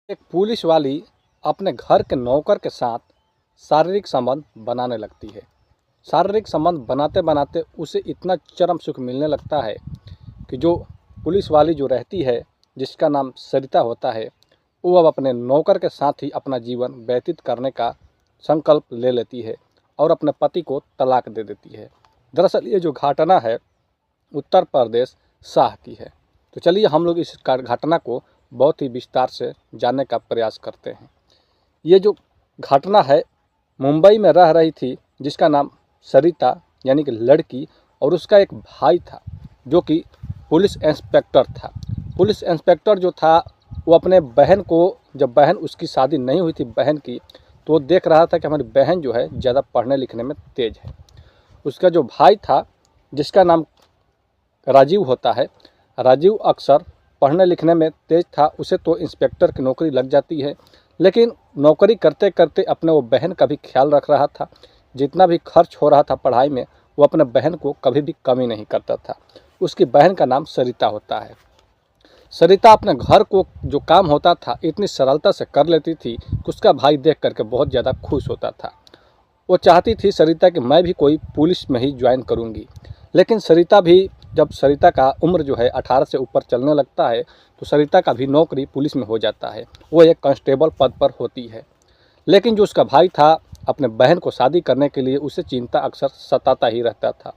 एक पुलिस वाली अपने घर के नौकर के साथ शारीरिक संबंध बनाने लगती है। शारीरिक संबंध बनाते बनाते उसे इतना चरम सुख मिलने लगता है कि जो पुलिस वाली जो रहती है, जिसका नाम सरिता होता है, वो अब अपने नौकर के साथ ही अपना जीवन व्यतीत करने का संकल्प ले लेती है और अपने पति को तलाक दे देती है। दरअसल ये जो घटना है उत्तर प्रदेश शाह की है। तो चलिए हम लोग इस घटना को बहुत ही विस्तार से जानने का प्रयास करते हैं। ये जो घटना है, मुंबई में रह रही थी जिसका नाम सरिता यानी कि लड़की, और उसका एक भाई था जो कि पुलिस इंस्पेक्टर था। पुलिस इंस्पेक्टर जो था वो अपने बहन को, जब बहन उसकी शादी नहीं हुई थी बहन की, तो वो देख रहा था कि हमारी बहन जो है ज़्यादा पढ़ने लिखने में तेज़ है। उसका जो भाई था जिसका नाम राजीव होता है, राजीव अक्सर पढ़ने लिखने में तेज़ था। उसे तो इंस्पेक्टर की नौकरी लग जाती है, लेकिन नौकरी करते करते अपने वो बहन का भी ख्याल रख रहा था। जितना भी खर्च हो रहा था पढ़ाई में, वो अपने बहन को कभी भी कमी नहीं करता था। उसकी बहन का नाम सरिता होता है। सरिता अपने घर को जो काम होता था इतनी सरलता से कर लेती थी कि उसका भाई देख करके बहुत ज़्यादा खुश होता था। वो चाहती थी सरिता कि मैं भी कोई पुलिस में ही ज्वाइन करूँगी, लेकिन सरिता भी, जब सरिता का उम्र जो है 18 से ऊपर चलने लगता है तो सरिता का भी नौकरी पुलिस में हो जाता है। वो एक कांस्टेबल पद पर होती है। लेकिन जो उसका भाई था, अपने बहन को शादी करने के लिए उसे चिंता अक्सर सताता ही रहता था।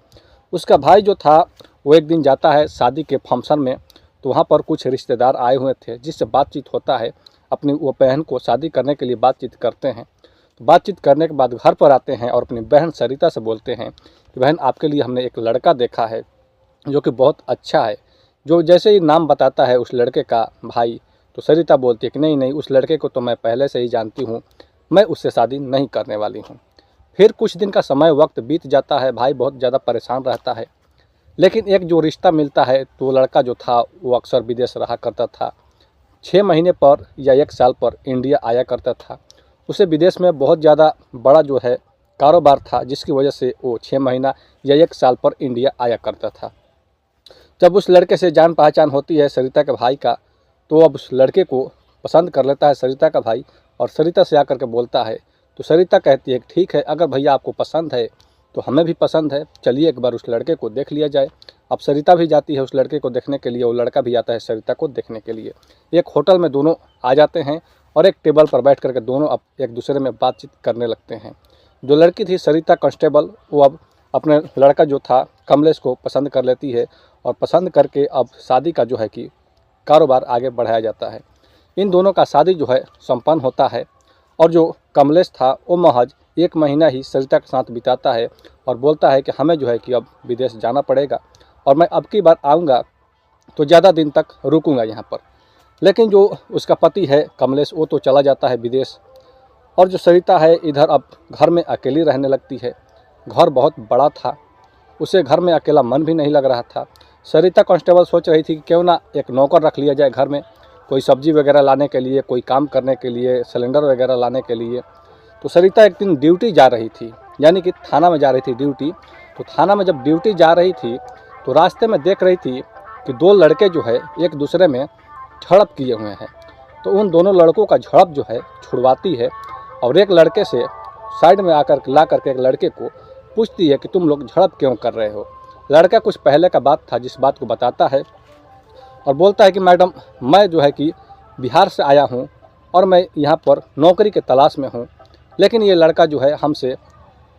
उसका भाई जो था वो एक दिन जाता है शादी के फंक्शन में, तो वहाँ पर कुछ रिश्तेदार आए हुए थे जिससे बातचीत होता है। अपनी वो बहन को शादी करने के लिए बातचीत करते हैं। बातचीत करने के बाद घर पर आते हैं और अपनी बहन सरिता से बोलते हैं कि बहन, आपके लिए हमने एक लड़का देखा है जो कि बहुत अच्छा है। जो जैसे ही नाम बताता है उस लड़के का भाई, तो सरिता बोलती है कि नहीं नहीं, उस लड़के को तो मैं पहले से ही जानती हूँ, मैं उससे शादी नहीं करने वाली हूँ। फिर कुछ दिन का समय वक्त बीत जाता है, भाई बहुत ज़्यादा परेशान रहता है। लेकिन एक जो रिश्ता मिलता है, तो लड़का जो था वो अक्सर विदेश रहा करता था। 6 महीने पर या 1 साल पर इंडिया आया करता था। उसे विदेश में बहुत ज़्यादा बड़ा जो है कारोबार था, जिसकी वजह से वो 6 महीना या 1 साल पर इंडिया आया करता था। जब उस लड़के से जान पहचान होती है सरिता के भाई का, तो अब उस लड़के को पसंद कर लेता है सरिता का भाई और सरिता से आकर के बोलता है। तो सरिता कहती है कि ठीक है, अगर भैया आपको पसंद है तो हमें भी पसंद है, चलिए एक बार उस लड़के को देख लिया जाए। अब सरिता भी जाती है उस लड़के को देखने के लिए, वो लड़का भी आता है सरिता को देखने के लिए। एक होटल में दोनों आ जाते हैं और एक टेबल पर बैठ करके दोनों अब एक दूसरे में बातचीत करने लगते हैं। जो लड़की थी सरिता कांस्टेबल, वो अब अपने लड़का जो था कमलेश को पसंद कर लेती है और पसंद करके अब शादी का जो है कि कारोबार आगे बढ़ाया जाता है। इन दोनों का शादी जो है संपन्न होता है और जो कमलेश था वो महज 1 महीना ही सरिता के साथ बिताता है और बोलता है कि हमें जो है कि अब विदेश जाना पड़ेगा और मैं अब की बार आऊँगा तो ज़्यादा दिन तक रुकूँगा यहाँ पर। लेकिन जो उसका पति है कमलेश, वो तो चला जाता है विदेश और जो सरिता है इधर अब घर में अकेली रहने लगती है। घर बहुत बड़ा था, उसे घर में अकेला मन भी नहीं लग रहा था। सरिता कांस्टेबल सोच रही थी कि क्यों ना एक नौकर रख लिया जाए घर में, कोई सब्जी वगैरह लाने के लिए, कोई काम करने के लिए, सिलेंडर वगैरह लाने के लिए। तो सरिता एक दिन ड्यूटी जा रही थी, यानी कि थाना में जा रही थी ड्यूटी। तो थाना में जब ड्यूटी जा रही थी तो रास्ते में देख रही थी कि 2 लड़के जो है एक दूसरे में झड़प किए हुए हैं। तो उन दोनों लड़कों का झड़प जो है छुड़वाती है और एक लड़के से साइड में आकर ला करके एक लड़के को पूछती है कि तुम लोग झड़प क्यों कर रहे हो। लड़का कुछ पहले का बात था जिस बात को बताता है और बोलता है कि मैडम, मैं जो है कि बिहार से आया हूँ और मैं यहाँ पर नौकरी के तलाश में हूँ, लेकिन ये लड़का जो है हमसे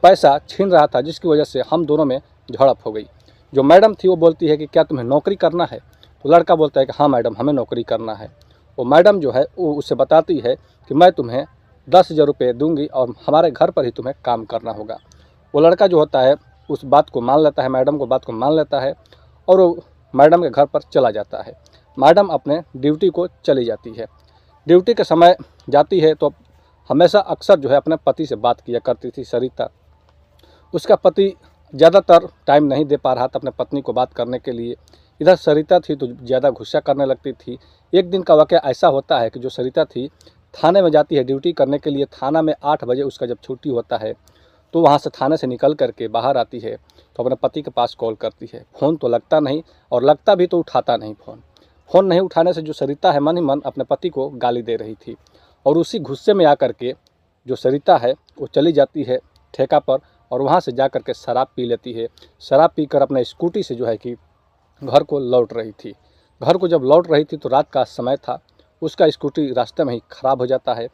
पैसा छीन रहा था जिसकी वजह से हम दोनों में झड़प हो गई। जो मैडम थी वो बोलती है कि क्या तुम्हें नौकरी करना है। तो लड़का बोलता है कि हाँ मैडम, हमें नौकरी करना है। वो मैडम जो है वो उससे बताती है कि मैं तुम्हें 10,000 रुपये दूँगी और हमारे घर पर ही तुम्हें काम करना होगा। वो लड़का जो होता है उस बात को मान लेता है, मैडम को बात को मान लेता है और वो मैडम के घर पर चला जाता है। मैडम अपने ड्यूटी को चली जाती है। ड्यूटी के समय जाती है तो हमेशा अक्सर जो है अपने पति से बात किया करती थी सरिता। उसका पति ज़्यादातर टाइम नहीं दे पा रहा था अपने पत्नी को बात करने के लिए। इधर सरिता थी तो ज़्यादा गुस्सा करने लगती थी। एक दिन का वाक़या ऐसा होता है कि जो सरिता थी थाने में जाती है ड्यूटी करने के लिए। थाना में 8 बजे उसका जब छुट्टी होता है तो वहाँ से थाने से निकल करके बाहर आती है तो अपने पति के पास कॉल करती है। फ़ोन तो लगता नहीं और लगता भी तो उठाता नहीं फ़ोन। फ़ोन नहीं उठाने से जो सरिता है मन ही मन अपने पति को गाली दे रही थी, और उसी गुस्से में आकर के जो सरिता है वो चली जाती है ठेका पर और वहाँ से जा कर के शराब पी लेती है। शराब पीकर अपने स्कूटी से जो है कि घर को लौट रही थी। घर को जब लौट रही थी तो रात का समय था, उसका स्कूटी रास्ते में ही ख़राब हो जाता है।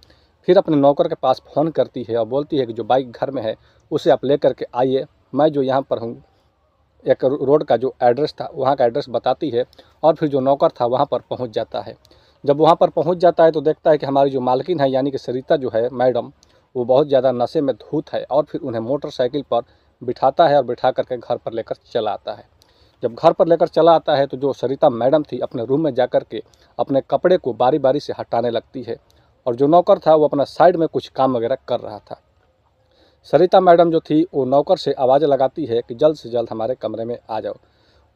फिर अपने नौकर के पास फ़ोन करती है और बोलती है कि जो बाइक घर में है उसे आप लेकर के आइए, मैं जो यहाँ पर हूँ। एक रोड का जो एड्रेस था वहाँ का एड्रेस बताती है और फिर जो नौकर था वहाँ पर पहुँच जाता है। जब वहाँ पर पहुँच जाता है तो देखता है कि हमारी जो मालकिन है यानी कि सरिता जो है मैडम, वो बहुत ज़्यादा नशे में धूत है, और फिर उन्हें मोटरसाइकिल पर बिठाता है और बिठा करके घर पर लेकर चला आता है। जब घर पर लेकर चला आता है तो जो सरिता मैडम थी अपने रूम में जा कर के अपने कपड़े को बारी बारी से हटाने लगती है, और जो नौकर था वो अपना साइड में कुछ काम वगैरह कर रहा था। सरिता मैडम जो थी वो नौकर से आवाज़ लगाती है कि जल्द से जल्द हमारे कमरे में आ जाओ।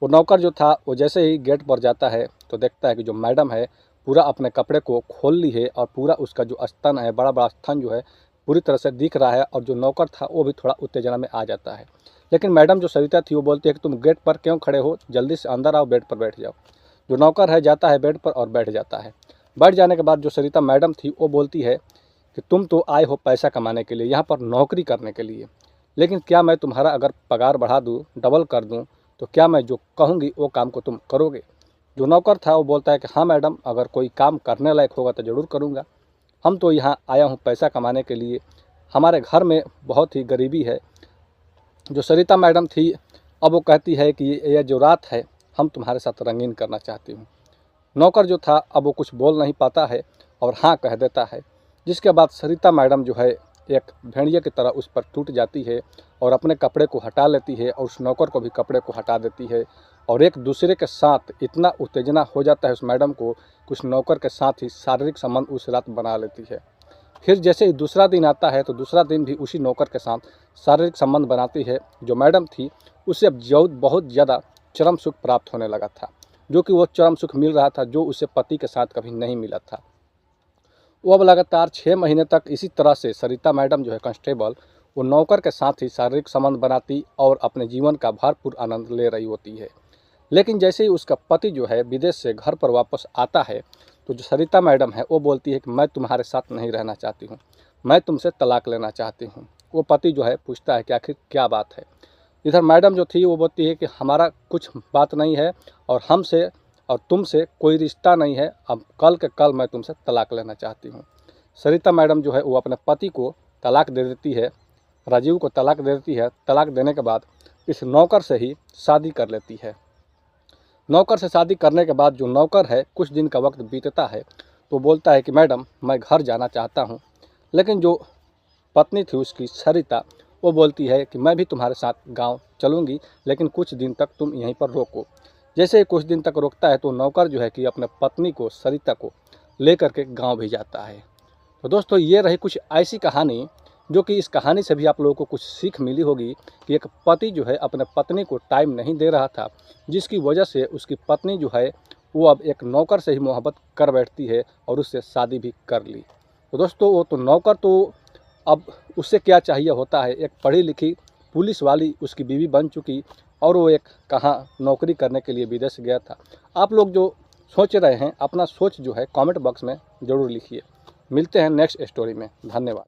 वो नौकर जो था वो जैसे ही गेट पर जाता है तो देखता है कि जो मैडम है पूरा अपने कपड़े को खोल ली है, और पूरा उसका जो स्तन है, बड़ा बड़ा स्तन जो है पूरी तरह से दिख रहा है, और जो नौकर था वो भी थोड़ा उत्तेजना में आ जाता है। लेकिन मैडम जो सरिता थी वो बोलती है कि तुम गेट पर क्यों खड़े हो, जल्दी से अंदर आओ, बेड पर बैठ जाओ। जो नौकर है जाता है बेड पर और बैठ जाता है। बैठ जाने के बाद जो सरिता मैडम थी वो बोलती है कि तुम तो आए हो पैसा कमाने के लिए, यहाँ पर नौकरी करने के लिए, लेकिन क्या मैं तुम्हारा अगर पगार बढ़ा दूँ, डबल कर दूँ, तो क्या मैं जो कहूँगी वो काम को तुम करोगे? जो नौकर था वो बोलता है कि हाँ मैडम, अगर कोई काम करने लायक होगा तो ज़रूर करूँगा। हम तो यहाँ आया हूँ पैसा कमाने के लिए, हमारे घर में बहुत ही गरीबी है। जो सरिता मैडम थी अब वो कहती है कि ये जो रात है हम तुम्हारे साथ रंगीन करना चाहती हूँ। नौकर जो था अब वो कुछ बोल नहीं पाता है और हाँ कह देता है, जिसके बाद सरिता मैडम जो है एक भेड़िए की तरह उस पर टूट जाती है और अपने कपड़े को हटा लेती है, और उस नौकर को भी कपड़े को हटा देती है, और एक दूसरे के साथ इतना उत्तेजना हो जाता है उस मैडम को कि उस नौकर के साथ ही शारीरिक संबंध उस रात बना लेती है। फिर जैसे ही दूसरा दिन आता है तो दूसरा दिन भी उसी नौकर के साथ शारीरिक संबंध बनाती है। जो मैडम थी उसे अब बहुत ज़्यादा चरम सुख प्राप्त होने लगा था, जो कि वो चरम सुख मिल रहा था जो उसे पति के साथ कभी नहीं मिला था। वो अब लगातार 6 महीने तक इसी तरह से सरिता मैडम जो है कांस्टेबल, वो नौकर के साथ ही शारीरिक संबंध बनाती और अपने जीवन का भरपूर आनंद ले रही होती है। लेकिन जैसे ही उसका पति जो है विदेश से घर पर वापस आता है तो जो सरिता मैडम है वो बोलती है कि मैं तुम्हारे साथ नहीं रहना चाहती हूँ, मैं तुमसे तलाक लेना चाहती हूँ। वो पति जो है पूछता है कि आखिर क्या बात है। इधर मैडम जो थी वो बोलती है कि हमारा कुछ बात नहीं है, और हमसे और तुमसे कोई रिश्ता नहीं है, अब कल के कल मैं तुमसे तलाक लेना चाहती हूँ। सरिता मैडम जो है वो अपने पति को तलाक दे देती है, राजीव को तलाक दे देती है। तलाक देने के बाद इस नौकर से ही शादी कर लेती है। नौकर से शादी करने के बाद जो नौकर है कुछ दिन का वक्त बीतता है तो बोलता है कि मैडम मैं घर जाना चाहता हूँ। लेकिन जो पत्नी थी उसकी सरिता वो बोलती है कि मैं भी तुम्हारे साथ गांव चलूँगी, लेकिन कुछ दिन तक तुम यहीं पर रोको। जैसे ही कुछ दिन तक रोकता है तो नौकर जो है कि अपने पत्नी को सरिता को लेकर के गांव भी जाता है। तो दोस्तों ये रही कुछ ऐसी कहानी, जो कि इस कहानी से भी आप लोगों को कुछ सीख मिली होगी कि एक पति जो है अपने पत्नी को टाइम नहीं दे रहा था, जिसकी वजह से उसकी पत्नी जो है वो अब एक नौकर से ही मोहब्बत कर बैठती है और उससे शादी भी कर ली। तो दोस्तों वो तो नौकर तो अब उससे क्या चाहिए होता है, एक पढ़ी लिखी पुलिस वाली उसकी बीवी बन चुकी, और वो एक कहाँ नौकरी करने के लिए विदेश गया था। आप लोग जो सोच रहे हैं अपना सोच जो है कमेंट बॉक्स में ज़रूर लिखिए। मिलते हैं नेक्स्ट स्टोरी में। धन्यवाद।